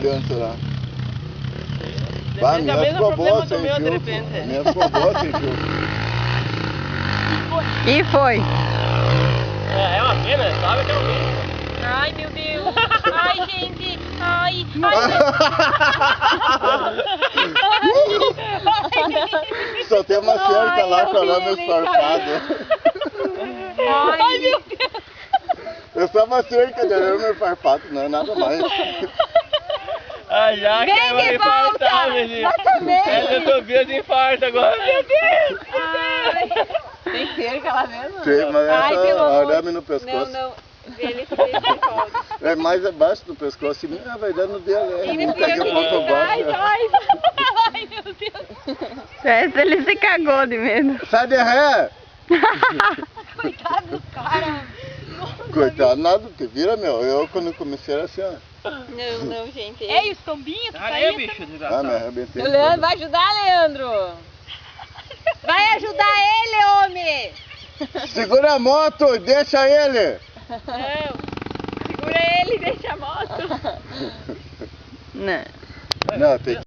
Dentro lá. Vai, minha ficou boa sem filtro. Minha ficou boa sem filtro. E foi. É uma pena, sabe que é um bicho. Ai, meu Deus. Ai, gente. Ai. Só tem uma cerca lá com arame esfarpado. Ai, meu Deus. É só uma cerca de arame esfarpado, não é nada mais. Ah, já Vem que de volta. menino. Vai também. É utopia de infarto agora. Meu Deus. Ai. Tem cerca lá mesmo? Sim, mas Ai, pelo essa amor. arame no pescoço. Não. Ele se pode. É mais abaixo do pescoço e vai dar no dele. Ele Não pega fica um pouco abaixo. Ai, meu Deus. Essa ele se cagou de medo. Sai de ré! Coitado do cara. Coitado, nada, porque vira, meu. Eu quando comecei era assim, ó. Não, gente. Ei, os tombinhos, tu Areia, bicho, Ah, me desgraçado. arrebentei. O Leandro vai ajudar, Leandro. Vai ajudar ele, homem. Segura a moto, deixa ele! Não. Segura ele e deixa a moto. Não. Não, tem que